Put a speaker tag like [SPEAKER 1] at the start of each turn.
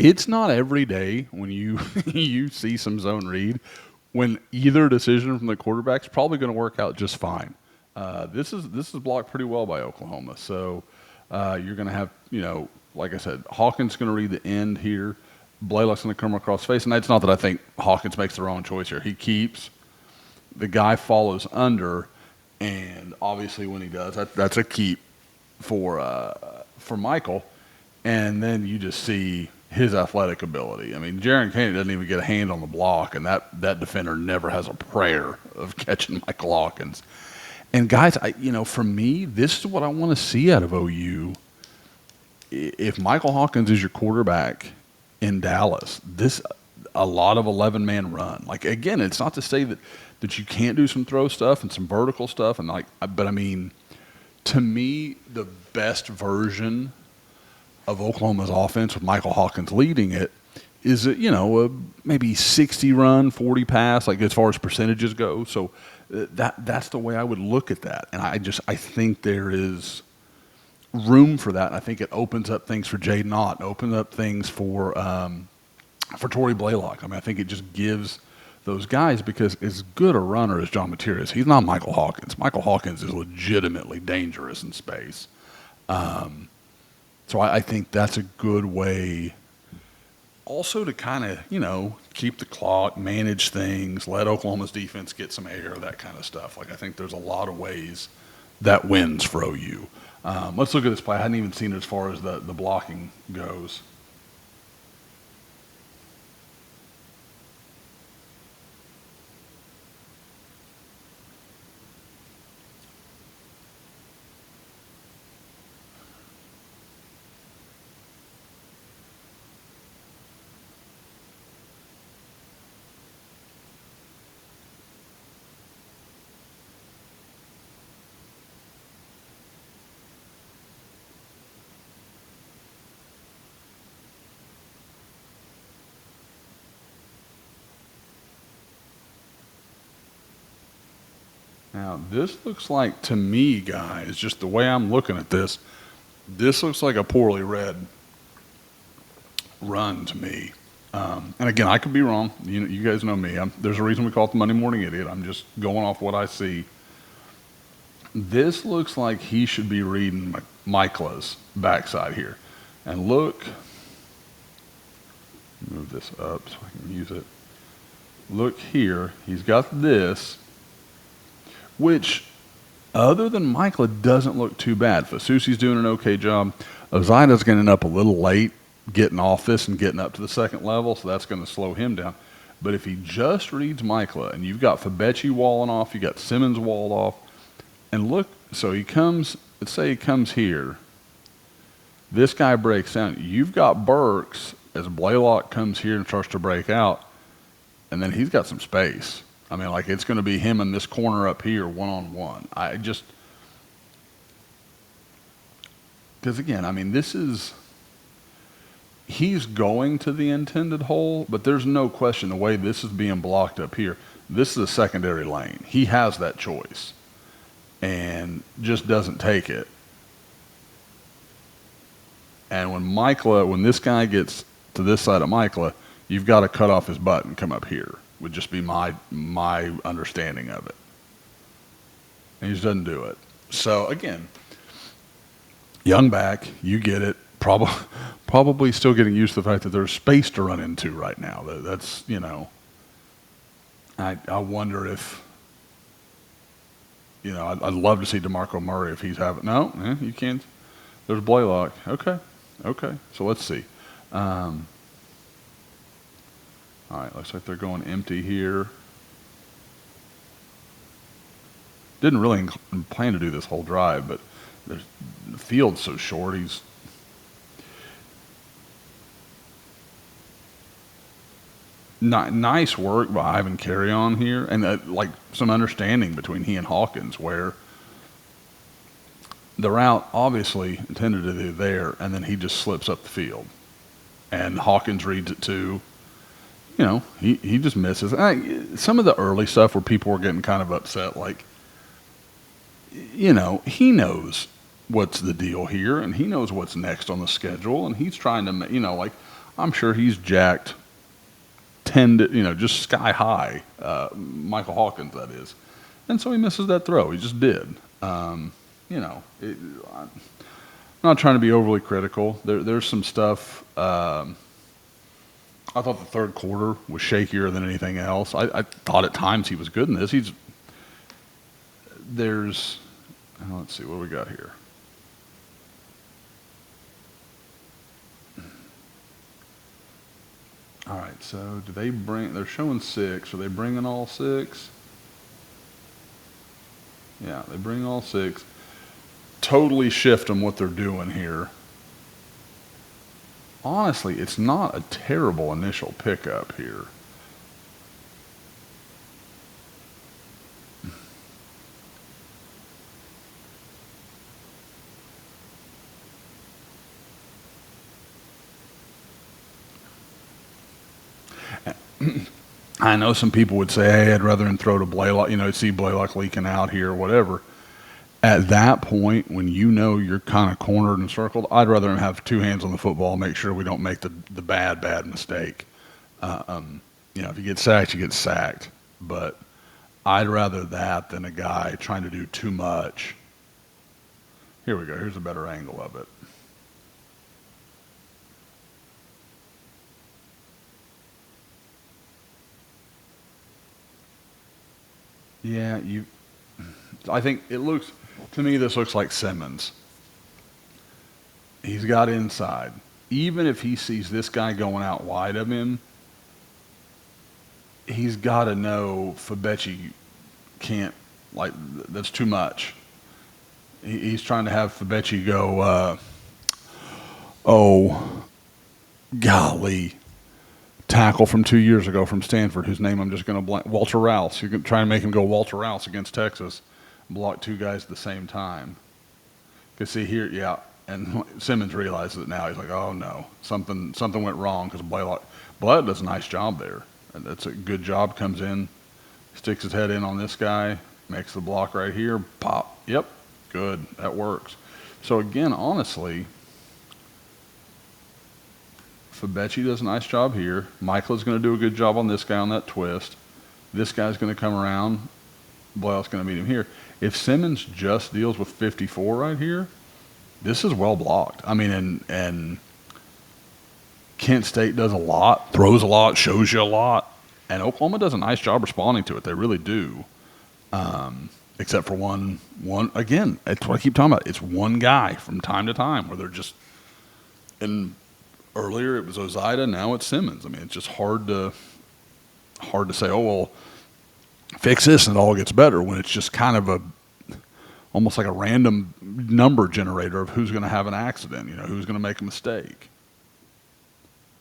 [SPEAKER 1] It's not every day when you you see some zone read when either decision from the quarterback's probably going to work out just fine. This is blocked pretty well by Oklahoma, so you're going to have like I said, Hawkins going to read the end here. Blaylock's going to come across face, and it's not that I think Hawkins makes the wrong choice here. He keeps the guy follows under, and obviously when he does, that's a keep for Michael. And then you just see his athletic ability. I mean, Jaron Kennedy doesn't even get a hand on the block, and that defender never has a prayer of catching Michael Hawkins. And guys, for me, this is what I want to see out of OU. If Michael Hawkins is your quarterback in Dallas, a lot of 11-man run. Like again, it's not to say that you can't do some throw stuff and some vertical stuff, but I mean, to me, the best version of Oklahoma's offense with Michael Hawkins leading it is a maybe 60 run, 40 pass, like as far as percentages go. So that's the way I would look at that, and I think there is room for that. And I think it opens up things for Jaden Ott, opens up things for Torrey Blaylock. I mean, I think it just gives those guys, because as good a runner as John Mateer is, he's not Michael Hawkins. Michael Hawkins is legitimately dangerous in space. So I think that's a good way also to kind of, keep the clock, manage things, let Oklahoma's defense get some air, that kind of stuff. Like, I think there's a lot of ways that wins for OU. Let's look at this play. I hadn't even seen it as far as the blocking goes. Now, this looks like, to me, guys, just the way I'm looking at this looks like a poorly read run to me. And again, I could be wrong. You guys know me. There's a reason we call it the Monday Morning Idiot. I'm just going off what I see. This looks like he should be reading Mikla's backside here. And look, move this up so I can use it. Look here. He's got this, which, other than Mikla, doesn't look too bad. Fasusi's doing an okay job. Ozaida's getting up a little late, getting off this and getting up to the second level, so that's going to slow him down. But if he just reads Mikla, and you've got Fabechi walling off, you got Simmons walled off, and look, so he comes, let's say he comes here. This guy breaks down. You've got Burks as Blaylock comes here and starts to break out, and then he's got some space. I mean, like, it's going to be him in this corner up here, one-on-one. Because again, I mean, he's going to the intended hole, but there's no question the way this is being blocked up here, this is a secondary lane. He has that choice and just doesn't take it. And when this guy gets to this side of Mikla, you've got to cut off his butt and come up here, would just be my understanding of it. And he just doesn't do it. So again, young back, you get it. Probably still getting used to the fact that there's space to run into right now. That's, I wonder if, I'd love to see DeMarco Murray if he's having, you can't. There's Blaylock. Okay. So let's see. All right, looks like they're going empty here. Didn't really plan to do this whole drive, but the field's so short. Nice work by Ivan Carry-On here, and like some understanding between he and Hawkins, where the route obviously intended to do there, and then he just slips up the field, and Hawkins reads it too. He just misses. Some of the early stuff where people were getting kind of upset, like, he knows what's the deal here, and he knows what's next on the schedule, and he's trying to, I'm sure he's jacked 10, just sky high. Michael Hawkins, that is. And so he misses that throw. He just did. I'm not trying to be overly critical. There's some stuff. I thought the third quarter was shakier than anything else. I thought at times he was good in this. Let's see, what do we got here? All right, so they're showing 6. Are they bringing all 6? Yeah, they bring all 6. Totally shift them what they're doing here. Honestly, it's not a terrible initial pickup here. I know some people would say, hey, I'd rather than throw to Blaylock, see Blaylock leaking out here or whatever. At that point, when you're kind of cornered and circled, I'd rather have 2 hands on the football and make sure we don't make the bad mistake. If you get sacked, you get sacked. But I'd rather that than a guy trying to do too much. Here we go. Here's a better angle of it. Yeah, I think to me, this looks like Simmons. He's got inside. Even if he sees this guy going out wide of him, he's got to know Fabechi can't, that's too much. He's trying to have Fabechi go, golly, tackle from 2 years ago from Stanford, whose name I'm just going to blank, Walter Rouse. You can try and make him go Walter Rouse against Texas, block 2 guys at the same time. Because see here, yeah, and Simmons realizes it now. He's like, oh no, something went wrong because Blaylock does a nice job there. And that's a good job. Comes in, sticks his head in on this guy, makes the block right here, pop. Yep, good, that works. So again, honestly, Fabechi does a nice job here. Michael's going to do a good job on this guy on that twist. This guy's going to come around. Blaylock's going to meet him here. If Simmons just deals with 54 right here, this is well blocked. I mean, and Kent State does a lot, throws a lot, shows you a lot, and Oklahoma does a nice job responding to it. They really do. Except for one. Again, that's what I keep talking about. It's one guy from time to time where they're just. And earlier it was Ozida, now it's Simmons. I mean, it's just hard to say. Oh well, fix this and it all gets better when it's just kind of almost like a random number generator of who's going to have an accident, who's going to make a mistake.